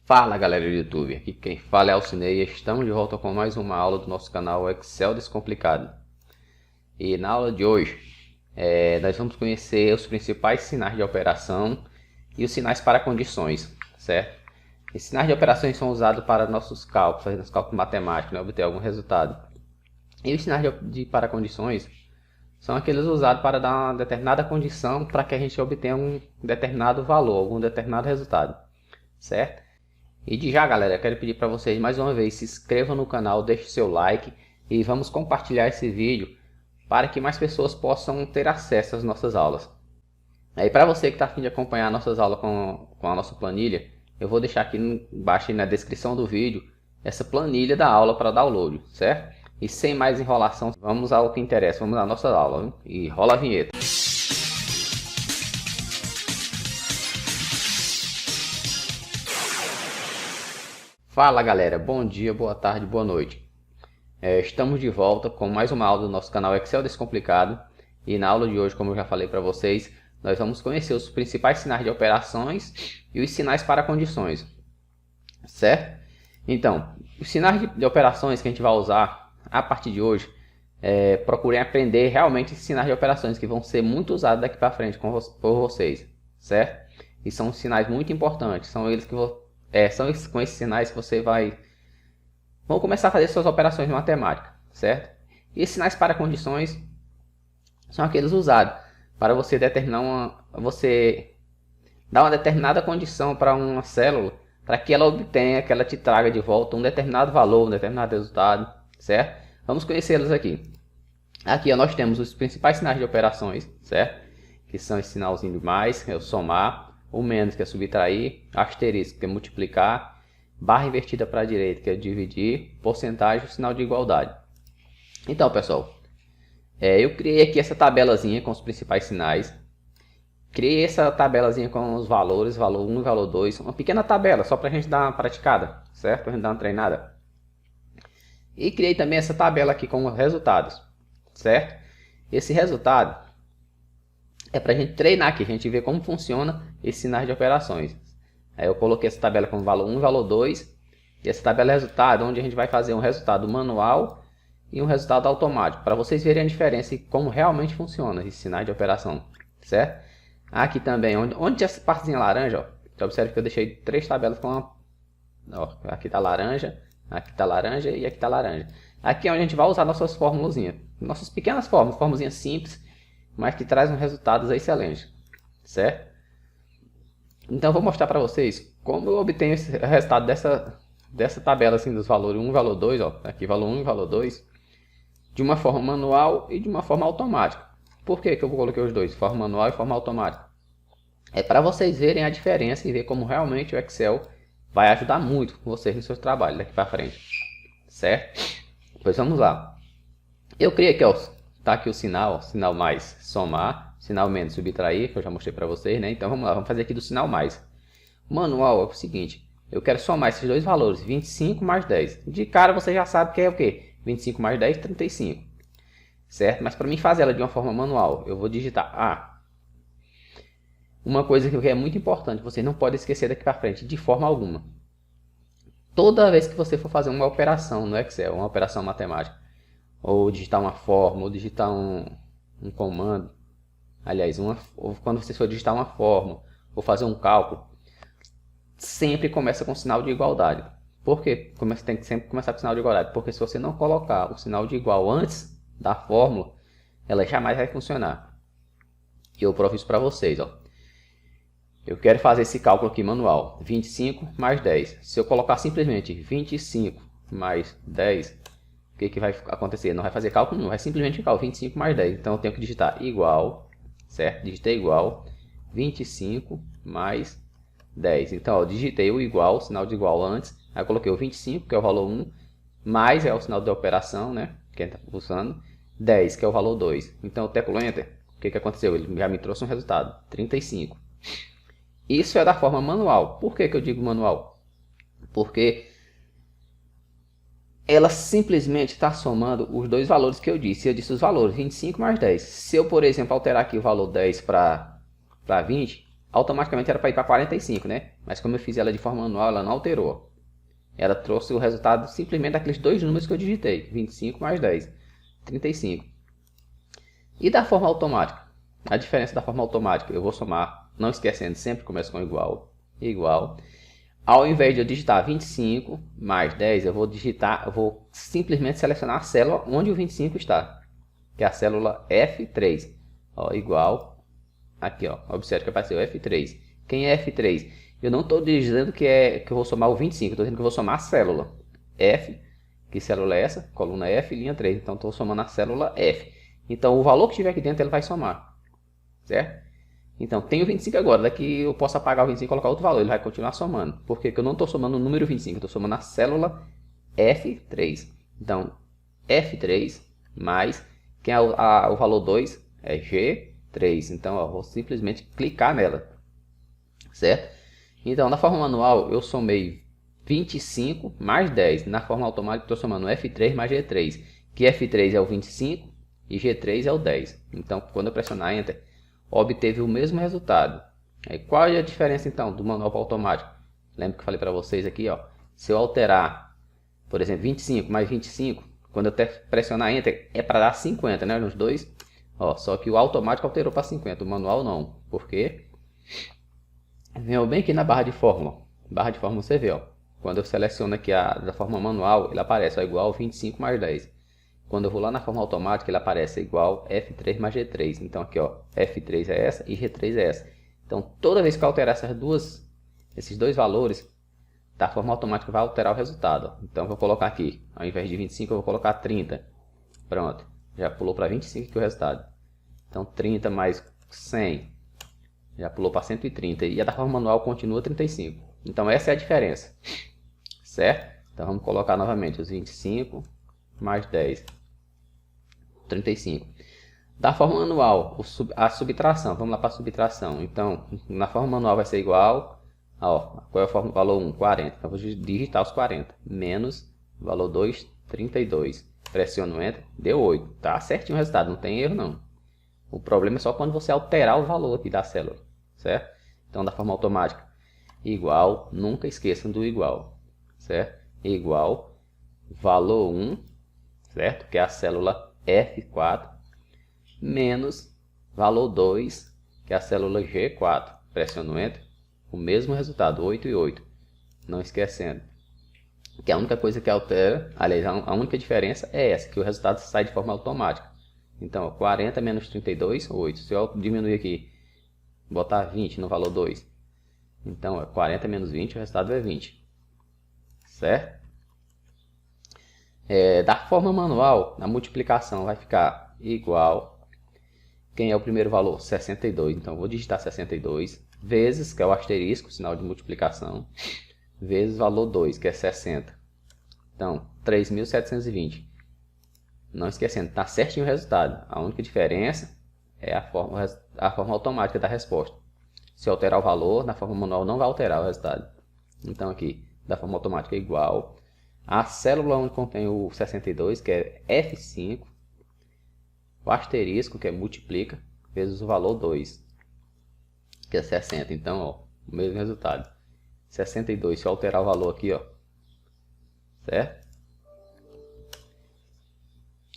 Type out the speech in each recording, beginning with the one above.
Fala galera do YouTube, aqui quem fala é Alcinei e estamos de volta com mais uma aula do nosso canal Excel Descomplicado. E na aula de hoje nós vamos conhecer os principais sinais de operação e os sinais para condições, certo? Esses sinais de operações são usados para nossos cálculos, fazendo os cálculos matemáticos, né, obter algum resultado. E os sinais para condições são aqueles usados para dar uma determinada condição para que a gente obtenha um determinado valor, algum determinado resultado, certo? E de já, galera, eu quero pedir para vocês mais uma vez, se inscrevam no canal, deixe seu like e vamos compartilhar esse vídeo para que mais pessoas possam ter acesso às nossas aulas. Aí para você que está a fim de acompanhar nossas aulas com a nossa planilha, eu vou deixar aqui embaixo na descrição do vídeo essa planilha da aula para download, certo? E sem mais enrolação, vamos ao que interessa, vamos à nossa aula, viu? E rola a vinheta. Fala galera, bom dia, boa tarde, boa noite. Estamos de volta com mais uma aula do nosso canal Excel Descomplicado. E na aula de hoje, como eu já falei para vocês, nós vamos conhecer os principais sinais de operações e os sinais para condições, certo? Então, os sinais de operações que a gente vai usar a partir de hoje, procurem aprender realmente esses sinais de operações que vão ser muito usados daqui para frente por vocês, certo? E são sinais muito importantes, são eles que com esses sinais que você vão começar a fazer suas operações de matemática, certo? E esses sinais para condições são aqueles usados para você determinar você dar uma determinada condição para uma célula para que ela obtenha, que ela te traga de volta um determinado valor, um determinado resultado, certo? Vamos conhecê-los aqui. Aqui ó, nós temos os principais sinais de operações, certo? Que são esse sinalzinho de mais, é o somar, o menos, que é subtrair, asterisco, que é multiplicar, barra invertida para a direita, que é dividir, porcentagem, o sinal de igualdade. Então, pessoal, eu criei aqui essa tabelazinha com os principais sinais. Criei essa tabelazinha com os valores, valor 1 e valor 2, uma pequena tabela, só para a gente dar uma praticada, certo? Para a gente dar uma treinada. E criei também essa tabela aqui com os resultados, certo? Esse resultado é para a gente treinar aqui, a gente ver como funciona esses sinais de operações. Aí eu coloquei essa tabela com valor 1 e valor 2. E essa tabela é resultado, onde a gente vai fazer um resultado manual e um resultado automático. Para vocês verem a diferença e como realmente funciona esses sinais de operação, certo? Aqui também, onde essa partezinha laranja, ó, você observa que eu deixei 3 tabelas com uma... Ó, aqui está laranja, aqui está laranja e aqui está laranja. Aqui é onde a gente vai usar nossas formulazinhas. Nossas pequenas formulazinhas simples, mas que traz resultados excelentes, certo? Então eu vou mostrar para vocês como eu obtenho esse resultado dessa tabela assim, dos valores 1 e valor 2, ó, aqui valor 1 e valor 2, de uma forma manual e de uma forma automática. Por que que eu coloquei os dois, forma manual e forma automática? É para vocês verem a diferença e ver como realmente o Excel vai ajudar muito vocês no seu trabalho daqui para frente, certo? Pois vamos lá. Eu criei aqui, ó, tá aqui o sinal, sinal mais somar, sinal menos subtrair, que eu já mostrei para vocês, né? Então vamos lá, vamos fazer aqui do sinal mais. O manual é o seguinte, eu quero somar esses dois valores, 25 mais 10. De cara você já sabe que é o quê? 25 mais 10, 35. Certo? Mas para mim fazer ela de uma forma manual, eu vou digitar A. Uma coisa que é muito importante, você não pode esquecer daqui para frente, de forma alguma. Toda vez que você for fazer uma operação no Excel, uma operação matemática, ou digitar uma fórmula, ou digitar um comando, aliás, ou quando você for digitar uma fórmula, ou fazer um cálculo, sempre começa com sinal de igualdade. Por quê? Tem que sempre começar com sinal de igualdade, porque se você não colocar o sinal de igual antes da fórmula, ela jamais vai funcionar. E eu provo isso para vocês, ó. Eu quero fazer esse cálculo aqui manual, 25 mais 10. Se eu colocar simplesmente 25 mais 10, o que vai acontecer? Não vai fazer cálculo nenhum, vai simplesmente ficar 25 mais 10. Então eu tenho que digitar igual, certo? Digitei igual, 25 mais 10. Então eu digitei o igual, sinal de igual antes, aí eu coloquei o 25, que é o valor 1, mais é o sinal de operação, né? Quem está usando, 10, que é o valor 2. Então eu teco Enter, o que aconteceu? Ele já me trouxe um resultado, 35. Isso é da forma manual. Por que eu digo manual? Porque ela simplesmente está somando os dois valores que eu disse. Eu disse os valores, 25 mais 10. Se eu, por exemplo, alterar aqui o valor 10 para 20, automaticamente era para ir para 45, né? Mas como eu fiz ela de forma manual, ela não alterou. Ela trouxe o resultado simplesmente daqueles dois números que eu digitei, 25 mais 10, 35. E da forma automática? A diferença da forma automática, eu vou somar, não esquecendo, sempre começa com igual, igual. Ao invés de eu digitar 25 mais 10, eu vou simplesmente selecionar a célula onde o 25 está, que é a célula F3, ó, igual, aqui, ó, observe que apareceu F3. Quem é F3? Eu não estou dizendo que eu vou somar o 25, estou dizendo que eu vou somar a célula F, que célula é essa? Coluna F, linha 3, então estou somando a célula F. Então o valor que estiver aqui dentro ele vai somar, certo? Então tem o 25 agora, daqui eu posso apagar o 25 e colocar outro valor, ele vai continuar somando. Por quê? Porque eu não estou somando o número 25, eu estou somando a célula F3. Então F3 mais, quem é o valor 2 é G3, então eu vou simplesmente clicar nela, certo? Então na forma manual eu somei 25 mais 10, na forma automática estou somando F3 mais G3, que F3 é o 25 e G3 é o 10. Então quando eu pressionar Enter, obteve o mesmo resultado. Aí, qual é a diferença então do manual para o automático? Lembra que eu falei para vocês aqui, ó, se eu alterar, por exemplo, 25 mais 25, quando eu pressionar Enter é para dar 50, né, nos dois. Ó, só que o automático alterou para 50, o manual não. Por quê? Venho bem aqui na barra de fórmula. Barra de fórmula você vê, ó. Quando eu seleciono aqui da forma manual, ele aparece ó, igual 25 mais 10. Quando eu vou lá na forma automática, ele aparece igual F3 mais G3. Então aqui, ó, F3 é essa e G3 é essa. Então toda vez que eu alterar esses dois valores, da forma automática vai alterar o resultado. Ó. Então eu vou colocar aqui, ao invés de 25, eu vou colocar 30. Pronto, já pulou para 25 aqui o resultado. Então 30 mais 100. Já pulou para 130 e a da forma manual continua 35. Então essa é a diferença, certo? Então vamos colocar novamente os 25 mais 10, 35. Da forma manual, a subtração, vamos lá para a subtração. Então na forma manual vai ser igual, ó, qual é o valor 1? 40. Então vou digitar os 40, menos valor 2, 32. Pressiono Enter, deu 8. Tá certinho o resultado, não tem erro não. O problema é só quando você alterar o valor aqui da célula, certo? Então, da forma automática, igual, nunca esqueçam do igual, certo? Igual, valor 1, certo? Que é a célula F4, menos valor 2, que é a célula G4. Pressiono Enter, o mesmo resultado, 8 e 8. Não esquecendo que a única coisa que altera, aliás, a única diferença é essa, que o resultado sai de forma automática. Então, 40 menos 32, 8. Se eu diminuir aqui, botar 20 no valor 2. Então, 40 menos 20, o resultado é 20. Certo? Da forma manual, na multiplicação vai ficar igual. Quem é o primeiro valor? 62. Então, eu vou digitar 62 vezes, que é o asterisco, sinal de multiplicação, vezes valor 2, que é 60. Então, 3.720. Não esquecendo, está certinho o resultado. A única diferença é a forma automática da resposta. Se alterar o valor, na forma manual não vai alterar o resultado. Então aqui, da forma automática é igual a célula onde contém o 62, que é F5, o asterisco, que é multiplica, vezes o valor 2, que é 60. Então, ó, o mesmo resultado. 62, se eu alterar o valor aqui, ó, certo?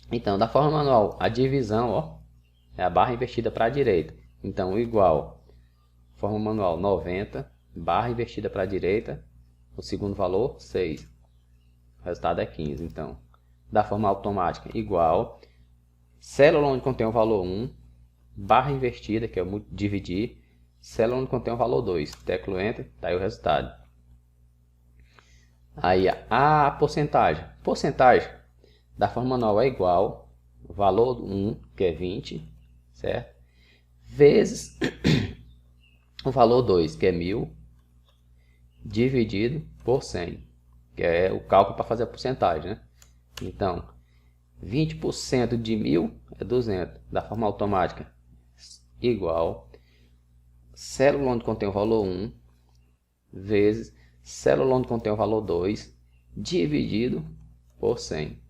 Então, da forma manual, a divisão, ó, é a barra invertida para a direita. Então, igual, forma manual, 90, barra invertida para a direita, o segundo valor, 6. O resultado é 15. Então, da forma automática, igual, célula onde contém o valor 1, barra invertida, que é o dividir, célula onde contém o valor 2. Teclo Enter, tá aí o resultado. Aí, a porcentagem. Porcentagem da forma manual é igual, valor 1, que é 20, certo? Vezes o valor 2, que é 1000, dividido por 100, que é o cálculo para fazer a porcentagem, né? Então, 20% de 1000 é 200, da forma automática, igual, célula onde contém o valor 1, vezes célula onde contém o valor 2, dividido por 100.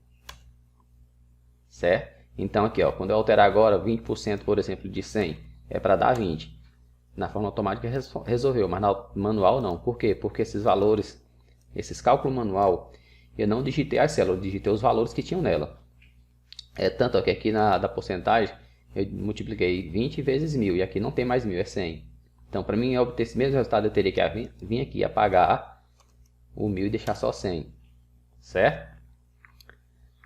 Certo? Então aqui, ó, quando eu alterar agora 20%, por exemplo, de 100, é para dar 20. Na forma automática resolveu, mas na manual não. Por quê? Porque esses valores, esses cálculos manual, eu não digitei as células, eu digitei os valores que tinham nela. Tanto que aqui da porcentagem, eu multipliquei 20 vezes 1000, e aqui não tem mais 1000, é 100. Então, para mim obter esse mesmo resultado, eu teria que vir aqui apagar o 1000 e deixar só 100, certo?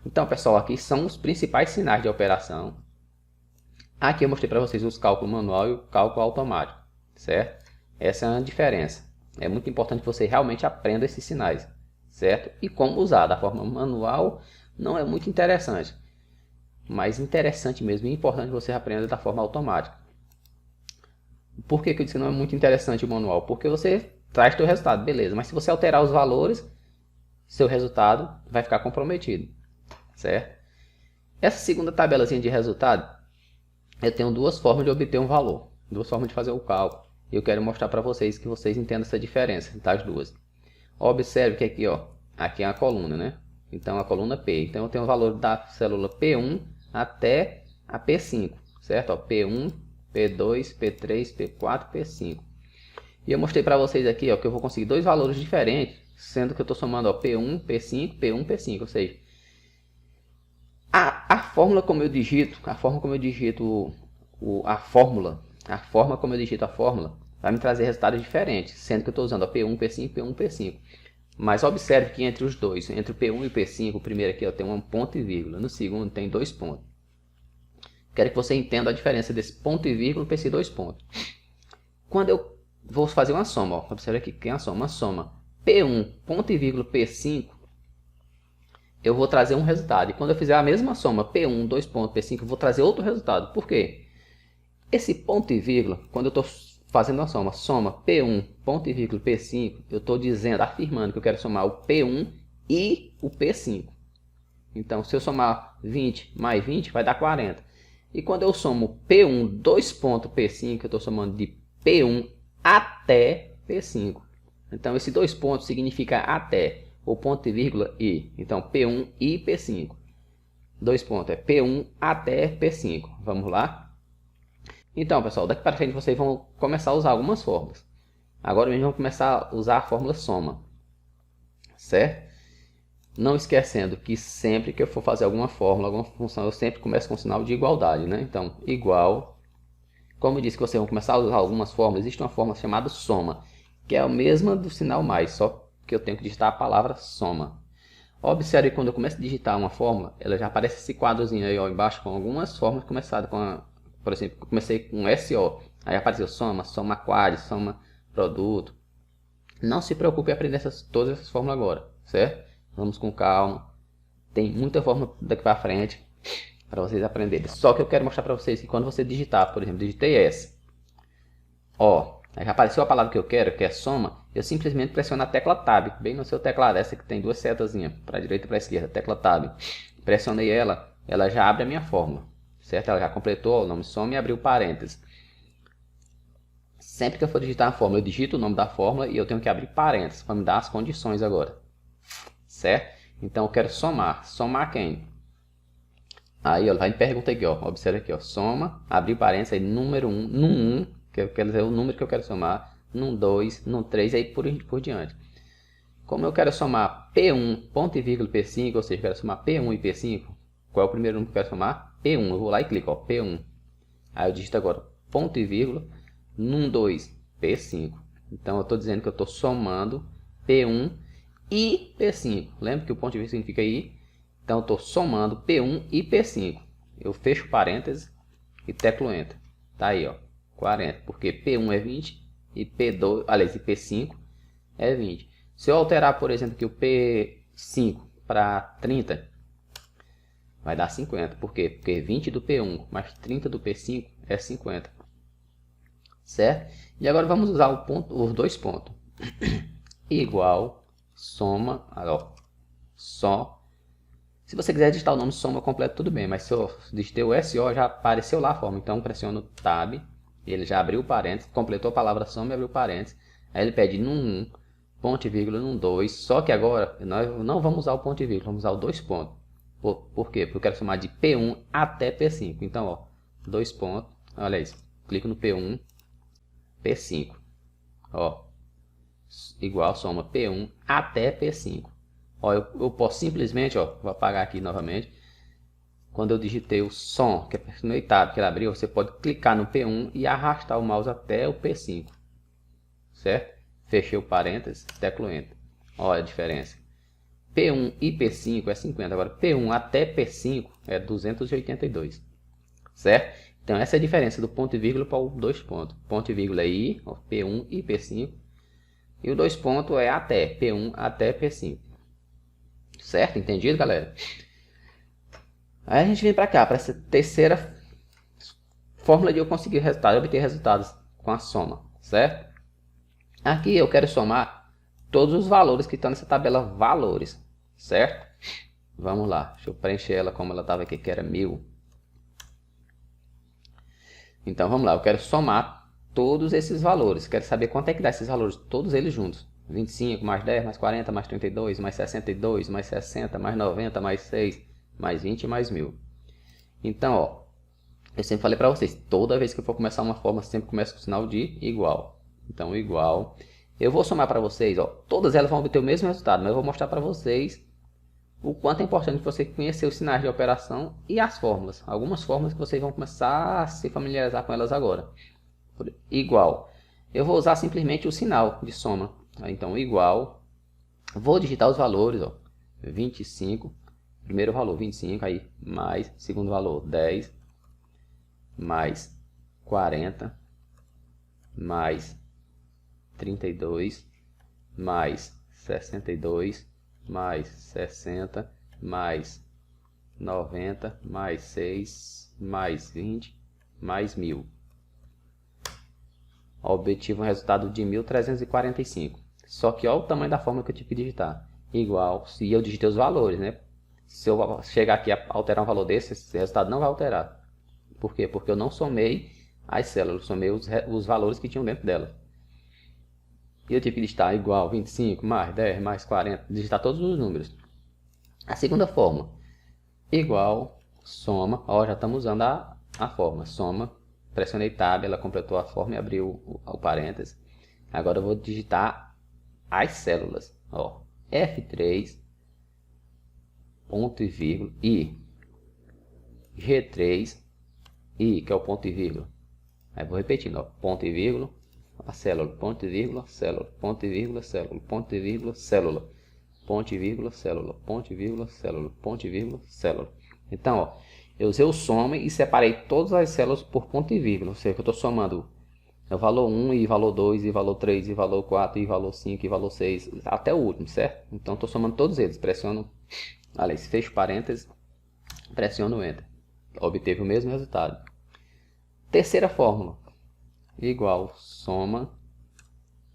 Então, pessoal, aqui são os principais sinais de operação. Aqui eu mostrei para vocês os cálculos manual e o cálculo automático, certo? Essa é a diferença. É muito importante que você realmente aprenda esses sinais, certo? E como usar. Da forma manual não é muito interessante, mas interessante mesmo e importante que você aprenda da forma automática. Por que eu disse que não é muito interessante o manual? Porque você traz seu resultado, beleza, mas se você alterar os valores, seu resultado vai ficar comprometido, certo? Essa segunda tabelazinha de resultado, eu tenho duas formas de obter um valor, duas formas de fazer o cálculo. E eu quero mostrar para vocês que vocês entendam essa diferença das duas. Observe que aqui, ó, aqui é a coluna, né? Então a coluna P. Então eu tenho o valor da célula P1 até a P5, certo? Ó, P1, P2, P3, P4, P5. E eu mostrei para vocês aqui, ó, que eu vou conseguir dois valores diferentes, sendo que eu estou somando, ó, P1, P5, P1, P5, ou seja, a forma como eu digito a forma como eu digito a fórmula vai me trazer resultados diferentes, sendo que eu estou usando a P1, P5, P1, P5. Mas observe que entre os dois, entre o P1 e o P5, o primeiro aqui, ó, tem um ponto e vírgula, no segundo tem 2 pontos. Quero que você entenda a diferença desse ponto e vírgula para esses 2 pontos. Quando eu vou fazer uma soma, ó, observe aqui que é uma soma P1, ponto e vírgula, P5, eu vou trazer um resultado. E quando eu fizer a mesma soma P1, 2 pontos, P5, eu vou trazer outro resultado. Por quê? Esse ponto e vírgula, quando eu estou fazendo a soma P1, ponto e vírgula, P5, eu estou dizendo, afirmando que eu quero somar o P1 e o P5. Então, se eu somar 20 mais 20, vai dar 40. E quando eu somo P1, 2 pontos, P5, eu estou somando de P1 até P5. Então, esse 2 pontos significa até, o ponto e vírgula e. Então, P1 e P5. 2 pontos é P1 até P5. Vamos lá? Então, pessoal, daqui para frente vocês vão começar a usar algumas fórmulas. Agora mesmo vamos começar a usar a fórmula soma, certo? Não esquecendo que sempre que eu for fazer alguma fórmula, alguma função, eu sempre começo com o sinal de igualdade, né? Então, igual. Como eu disse que vocês vão começar a usar algumas fórmulas, existe uma fórmula chamada soma, que é a mesma do sinal mais, só que eu tenho que digitar a palavra soma. Observe que quando eu começo a digitar uma fórmula, ela já aparece esse quadrozinho aí, ó, embaixo com algumas fórmulas começadas com por exemplo, eu comecei com SO, aí apareceu soma, soma quad, soma produto. Não se preocupe em aprender todas essas fórmulas agora, certo? Vamos com calma. Tem muita fórmula daqui para frente para vocês aprenderem. Só que eu quero mostrar para vocês que quando você digitar, por exemplo, digitei S, ó, aí já apareceu a palavra que eu quero, que é soma, eu simplesmente pressiono a tecla Tab, bem no seu teclado, essa que tem duas setazinhas, para a direita e para a esquerda, tecla Tab. Pressionei ela, ela já abre a minha fórmula. Certo? Ela já completou o nome soma e abriu parênteses. Sempre que eu for digitar a fórmula, eu digito o nome da fórmula e eu tenho que abrir parênteses para me dar as condições agora. Certo? Então eu quero somar. Somar quem? Aí ó, vai me perguntar aqui, ó. Observa aqui, ó. Soma, abrir parênteses, aí número 1, no 1, que eu quero dizer o número que eu quero somar, no 2, no 3, aí por diante. Como eu quero somar P1, ponto e vírgula, P5, ou seja, eu quero somar P1 e P5, qual é o primeiro número que eu quero somar? P1, eu vou lá e clico, ó, P1. Aí eu digito agora ponto e vírgula, num 2, P5. Então eu estou dizendo que eu estou somando P1 e P5. Lembra que o ponto e vírgula significa I? Então eu estou somando P1 e P5. Eu fecho parênteses e teclo Enter. Tá aí, ó, 40. Porque P1 é 20 e P2, aliás, e P5 é 20. Se eu alterar, por exemplo, aqui o P5 para 30, vai dar 50. Por quê? Porque 20 do P1 mais 30 do P5 é 50. Certo? E agora vamos usar os dois pontos. Igual, soma, ó, só. Se você quiser digitar o nome soma completo, tudo bem. Mas se eu digitei o SO, já apareceu lá a forma. Então pressiono Tab. Ele já abriu parênteses, completou a palavra soma e abriu parênteses. Aí ele pede num 1, ponto e vírgula, num 2. Só que agora nós não vamos usar o ponto e vírgula, vamos usar o dois pontos. Por quê? Porque eu quero somar de P1 até P5. Então, ó, 2 pontos. Olha isso. Clico no P1. P5. Ó, igual soma P1 até P5. Ó, eu posso simplesmente, ó, vou apagar aqui novamente. Quando eu digitei o som, que é no tab que ele abriu, você pode clicar no P1 e arrastar o mouse até o P5. Certo? Fechei o parênteses, tecla Enter. Olha a diferença. P1 e P5 é 50. Agora P1 até P5 é 282. Certo? Então essa é a diferença do ponto e vírgula para o dois pontos. Ponto e vírgula aí, ó, P1 e P5. E o dois pontos é até, P1 até P5. Certo? Entendido, galera? Aí a gente vem para cá, para essa terceira fórmula de eu conseguir resultado, obter resultados com a soma, certo? Aqui eu quero somar todos os valores que estão nessa tabela valores, certo? Vamos lá, deixa eu preencher ela como ela estava aqui, que era 1000. Então vamos lá, eu quero somar todos esses valores, quero saber quanto é que dá esses valores, todos eles juntos. 25, mais 10, mais 40, mais 32, mais 62, mais 60, mais 90, mais 6, mais 20 e mais 1000. Então, ó, eu sempre falei para vocês, toda vez que eu for começar uma forma, sempre começa com o sinal de igual. Então, igual. Eu vou somar para vocês, ó, todas elas vão obter o mesmo resultado, mas eu vou mostrar para vocês o quanto é importante você conhecer os sinais de operação e as fórmulas. Algumas fórmulas que vocês vão começar a se familiarizar com elas agora. Igual. Eu vou usar simplesmente o sinal de soma. Então, igual. Vou digitar os valores, ó. 25. Primeiro valor, 25. Aí, mais. Segundo valor, 10. Mais 40. Mais 32. Mais 62. Mais 60. Mais 90. Mais 6. Mais 20. Mais 1000. Obtive um resultado de 1345. Só que olha o tamanho da fórmula que eu tive que digitar. Igual, se eu digitei os valores, né? Se eu chegar aqui a alterar um valor desse, esse resultado não vai alterar. Por quê? Porque eu não somei as células, somei os valores que tinham dentro dela. E eu tive que digitar igual 25, mais 10, mais 40, digitar todos os números. A segunda fórmula, igual, soma, ó, já estamos usando a fórmula, soma. Pressionei Tab, ela completou a forma e abriu o parênteses. Agora eu vou digitar as células. Ó, F3, ponto e vírgula, I, G3, I, que é o ponto e vírgula. Aí vou repetindo, ó, ponto e vírgula, a célula, ponto e vírgula, célula, ponto e vírgula, célula, ponto e vírgula, célula, ponto e vírgula, célula, ponto e vírgula, célula, ponto e vírgula, célula. Então, ó, eu usei o soma e separei todas as células por ponto e vírgula. Ou seja, que eu estou somando o valor 1 e valor 2 e valor 3 e valor 4 e valor 5 e valor 6 até o último, certo? Então estou somando todos eles. Pressiono, aliás, fecho parênteses, pressiono Enter. Obteve o mesmo resultado. Terceira fórmula. Igual, soma,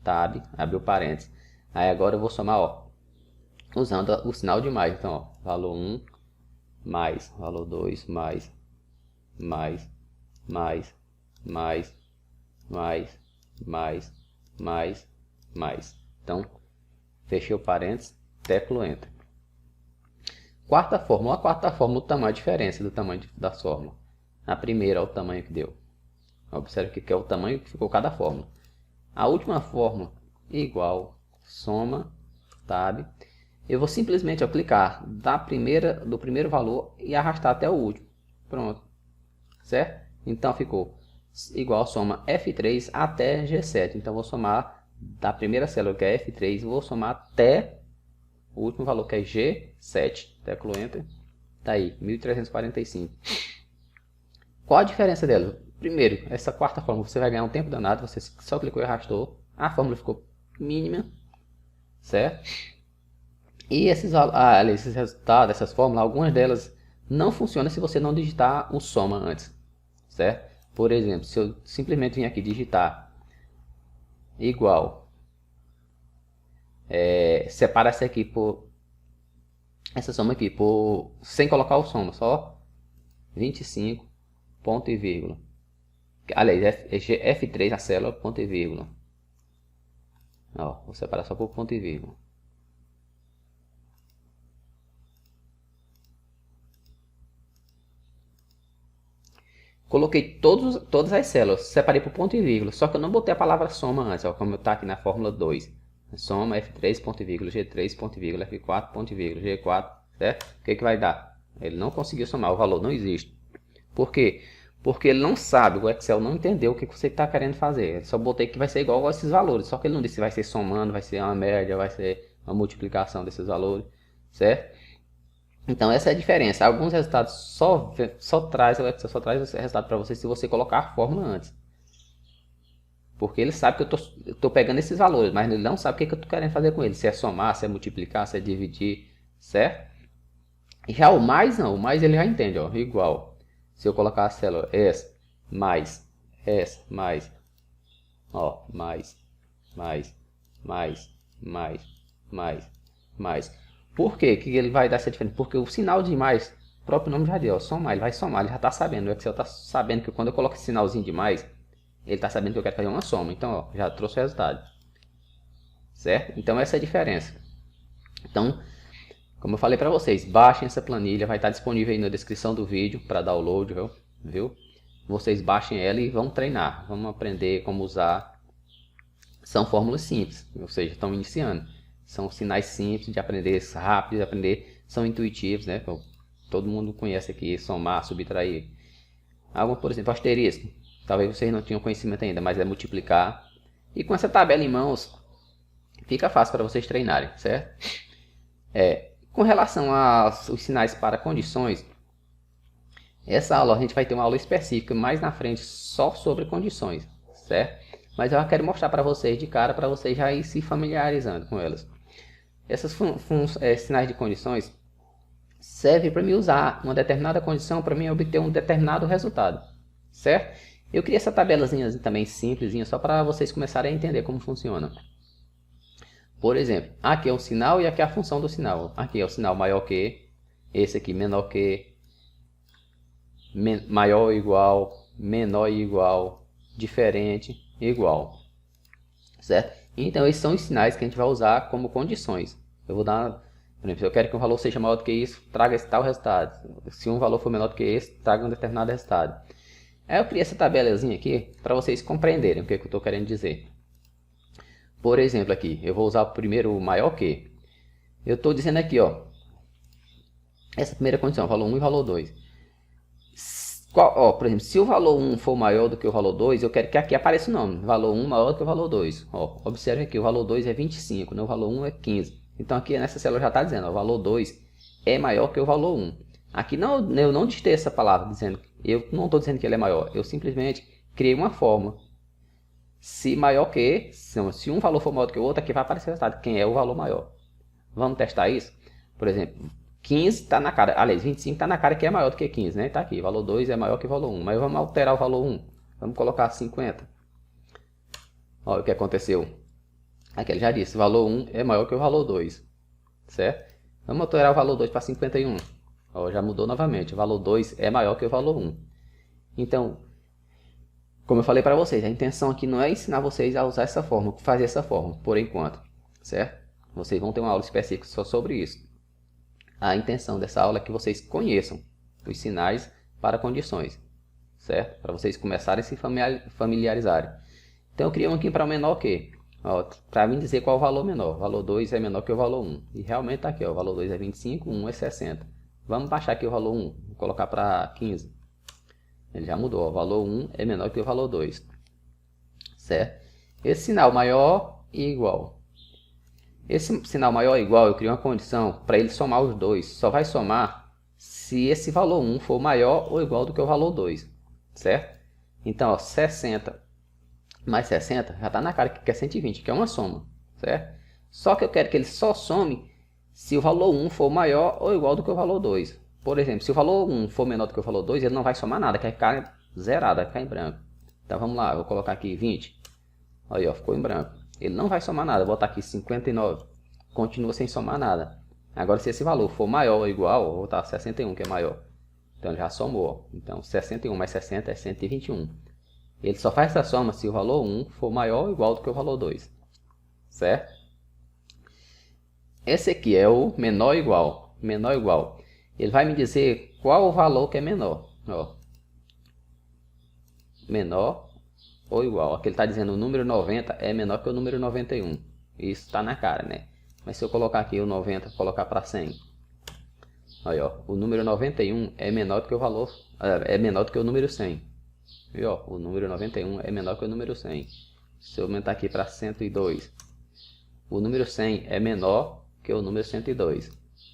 Tab, abriu parênteses. Aí agora eu vou somar, ó, usando o sinal de mais. Então, ó, valor 1 mais, valor 2 mais, mais, mais, mais, mais. Então, fechei o parênteses, teclo Enter. Quarta fórmula. A quarta fórmula, o tamanho, a diferença do tamanho da fórmula. A primeira, olha o tamanho que deu. Observe que é o tamanho que ficou cada fórmula. A última fórmula, igual, soma, Tab. Eu vou simplesmente clicar do primeiro valor e arrastar até o último. Pronto. Certo? Então ficou igual, soma F3 até G7. Então vou somar da primeira célula que é F3, vou somar até o último valor que é G7. Teclo Enter. Tá aí, 1345. Qual a diferença dela? Primeiro, essa quarta fórmula você vai ganhar um tempo danado. Você só clicou e arrastou. A fórmula ficou mínima. Certo? E esses resultados, essas fórmulas, algumas delas não funcionam se você não digitar o soma antes, certo? Por exemplo, se eu simplesmente vim aqui digitar igual, separa essa aqui por essa soma aqui por sem colocar o soma, só 25 ponto e vírgula. Aliás, F3 a célula ponto e vírgula. Ó, vou separar só por ponto e vírgula. coloquei todas as células, separei por ponto e vírgula, só que eu não botei a palavra soma antes, ó, como está aqui na fórmula 2. Soma F3, ponto e vírgula, G3, ponto e vírgula, F4, ponto e vírgula, G4, certo? O que vai dar? Ele não conseguiu somar, o valor não existe. Por quê? Porque ele não sabe, o Excel não entendeu o que você está querendo fazer. Ele só botei que vai ser igual a esses valores, só que ele não disse se vai ser somando, vai ser uma média, vai ser uma multiplicação desses valores, certo? Então essa é a diferença. Alguns resultados só traz o Excel só traz esse resultado para você se você colocar a fórmula antes. Porque ele sabe que eu estou pegando esses valores, mas ele não sabe o que eu estou querendo fazer com ele. Se é somar, se é multiplicar, se é dividir, certo? E já o mais não, o mais ele já entende, ó, igual. Se eu colocar a célula S, mais, ó, mais. Por quê que ele vai dar essa diferença? Porque o sinal de mais, o próprio nome já deu, ó, somar, ele vai somar, ele já está sabendo. O Excel está sabendo que quando eu coloco esse sinalzinho de mais, ele está sabendo que eu quero fazer uma soma. Então, ó, já trouxe o resultado. Certo? Então, essa é a diferença. Então, como eu falei para vocês, baixem essa planilha, vai estar disponível aí na descrição do vídeo para download, viu? Vocês baixem ela e vão treinar, vamos aprender como usar. São fórmulas simples, ou seja, estão iniciando. São sinais simples de aprender, rápidos de aprender, são intuitivos, né? Todo mundo conhece aqui, somar, subtrair. Algo, por exemplo, asterisco. Talvez vocês não tenham conhecimento ainda, mas é multiplicar. E com essa tabela em mãos, fica fácil para vocês treinarem, certo? Com relação aos sinais para condições, essa aula a gente vai ter uma aula específica mais na frente só sobre condições, certo? Mas eu quero mostrar para vocês de cara, para vocês já ir se familiarizando com elas. Essas sinais de condições servem para me usar uma determinada condição para mim obter um determinado resultado, certo? Eu criei essa tabelazinha também simplesinha só para vocês começarem a entender como funciona. Por exemplo, aqui é o sinal e aqui é a função do sinal. Aqui é o sinal maior que, esse aqui menor que, maior ou igual, menor e igual, diferente, igual, certo? Então esses são os sinais que a gente vai usar como condições. Eu vou dar, por exemplo, se eu quero que um valor seja maior do que isso, traga esse tal resultado. Se um valor for menor do que esse, traga um determinado resultado. Aí eu criei essa tabelazinha aqui para vocês compreenderem o que eu estou querendo dizer. Por exemplo aqui, eu vou usar o primeiro maior que. Eu estou dizendo aqui, ó, essa primeira condição, valor 1 e valor 2. Por exemplo, se o valor 1 for maior do que o valor 2, eu quero que aqui apareça o nome. Valor 1 maior do que o valor 2. Ó, observe aqui, o valor 2 é 25, né? O valor 1 é 15. Então aqui nessa célula já está dizendo, ó, o valor 2 é maior que o valor 1. Aqui não, eu não digitei essa palavra dizendo, eu não estou dizendo que ele é maior. Eu simplesmente criei uma forma. Se maior que, se um valor for maior do que o outro, aqui vai aparecer o resultado. Quem é o valor maior? Vamos testar isso? Por exemplo, 15 está na cara, aliás, 25 está na cara que é maior do que 15, né? Está aqui, valor 2 é maior que o valor 1. Mas vamos alterar o valor 1. Vamos colocar 50. Olha o que aconteceu. Aqui ele já disse, o valor 1 é maior que o valor 2. Certo? Vamos alterar o valor 2 para 51. Ó, já mudou novamente. O valor 2 é maior que o valor 1. Então, como eu falei para vocês, a intenção aqui não é ensinar vocês a usar essa forma, fazer essa forma, por enquanto, certo? Vocês vão ter uma aula específica só sobre isso. A intenção dessa aula é que vocês conheçam os sinais para condições, certo? Para vocês começarem a se familiarizarem. Então eu criei um aqui para o menor que, para mim dizer qual é o valor menor. O valor 2 é menor que o valor 1. E realmente está aqui, ó, o valor 2 é 25, 1 é 60. Vamos baixar aqui o valor 1, vou colocar para 15. Ele já mudou, ó, o valor 1 é menor que o valor 2. Certo? Esse sinal maior e igual. Esse sinal maior e igual, eu crio uma condição para ele somar os dois. Só vai somar se esse valor 1 for maior ou igual do que o valor 2. Certo? Então, ó, 60 mais 60 já está na cara que é 120, que é uma soma. Certo? Só que eu quero que ele só some se o valor 1 for maior ou igual do que o valor 2. Por exemplo, se o valor 1 for menor do que o valor 2, ele não vai somar nada, vai ficar zerado, vai ficar em branco. Então vamos lá, eu vou colocar aqui 20. Aí, ó, ficou em branco. Ele não vai somar nada, vou botar aqui 59. Continua sem somar nada. Agora, se esse valor for maior ou igual, vou botar 61, que é maior. Então ele já somou. Então 61 mais 60 é 121. Ele só faz essa soma se o valor 1 for maior ou igual do que o valor 2. Certo? Esse aqui é o menor igual. Menor igual. Ele vai me dizer qual o valor que é menor. Ó. menor ou igual. Aqui ele está dizendo o número 90 é menor que o número 91. Isso está na cara, né? Mas se eu colocar aqui o 90, colocar para 100. Aí, ó, o número 91 é menor do que o valor, é menor do que o número 100. E ó, o número 91 é menor que o número 100. Se eu aumentar aqui para 102, o número 100 é menor que o número 102,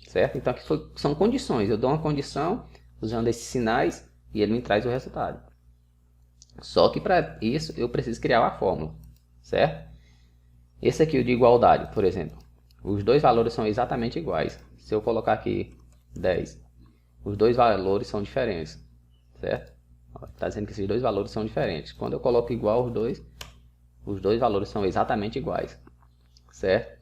certo? Então aqui são condições, eu dou uma condição usando esses sinais e ele me traz o resultado. Só que para isso eu preciso criar uma fórmula, certo? Esse aqui, o de igualdade, por exemplo, os dois valores são exatamente iguais. Se eu colocar aqui 10, os dois valores são diferentes, certo? Está dizendo que esses dois valores são diferentes. Quando eu coloco igual os dois valores são exatamente iguais, certo?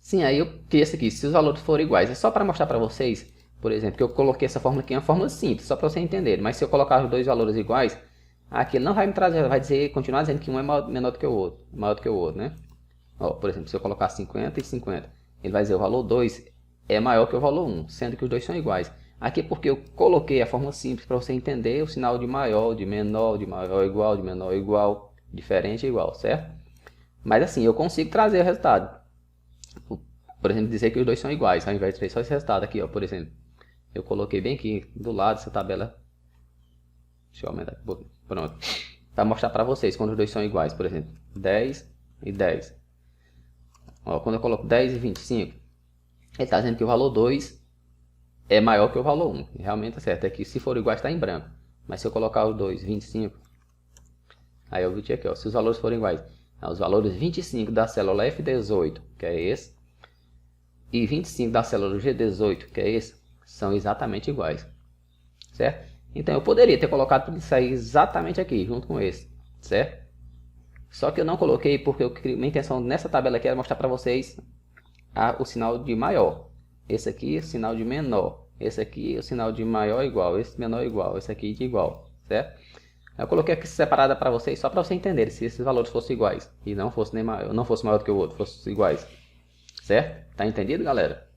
Sim, aí eu criei esse aqui, se os valores forem iguais. É só para mostrar para vocês, por exemplo, que eu coloquei essa fórmula aqui, é uma fórmula simples, só para vocês entenderem. Mas se eu colocar os dois valores iguais, aqui ele não vai me trazer, vai dizer, continuar dizendo que um é menor do que o outro, maior do que o outro, né? Ó, por exemplo, se eu colocar 50 e 50, ele vai dizer o valor 2 é maior que o valor 1, sendo que os dois são iguais. Aqui é porque eu coloquei a fórmula simples para você entender o sinal de maior, de menor, de maior igual, de menor igual, diferente igual, certo? Mas assim, eu consigo trazer o resultado. Por exemplo, dizer que os dois são iguais, ao invés de ter só esse resultado aqui, ó, por exemplo. Eu coloquei bem aqui do lado essa tabela. Deixa eu aumentar aqui um pouquinho. Pronto. Para mostrar para vocês quando os dois são iguais, por exemplo, 10 e 10. Ó, quando eu coloco 10 e 25, ele está dizendo que o valor 2 é maior que o valor 1. Realmente é certo. Aqui, se for iguais, está em branco. Mas se eu colocar os dois, 25, aí eu vou ter aqui, ó, se os valores forem iguais, os valores 25 da célula F18, que é esse, e 25 da célula G18, que é esse, são exatamente iguais, certo? Então eu poderia ter colocado isso aí exatamente aqui, junto com esse, certo? Só que eu não coloquei porque minha intenção nessa tabela aqui era mostrar para vocês o sinal de maior. Esse aqui é o sinal de menor. Esse aqui é o sinal de maior igual. Esse menor igual. Esse aqui de igual, certo? Eu coloquei aqui separada para vocês só para vocês entenderem se esses valores fossem iguais e não fosse nem maior, não fosse maior do que o outro, fossem iguais, certo? Tá entendido, galera?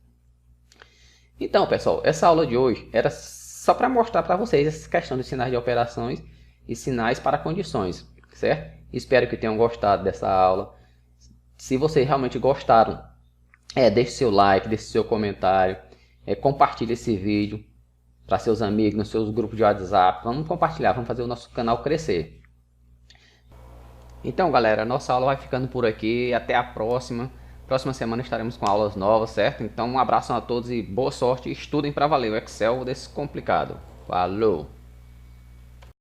Então, pessoal, essa aula de hoje era só para mostrar para vocês essa questão de sinais de operações e sinais para condições, certo? Espero que tenham gostado dessa aula. Se vocês realmente gostaram, deixe seu like, deixe seu comentário, compartilhe esse vídeo para seus amigos, nos seus grupos de WhatsApp. Vamos compartilhar, vamos fazer o nosso canal crescer. Então, galera, nossa aula vai ficando por aqui. Até a próxima. Próxima semana estaremos com aulas novas, certo? Então, um abraço a todos e boa sorte. Estudem para valer o Excel Descomplicado. Falou!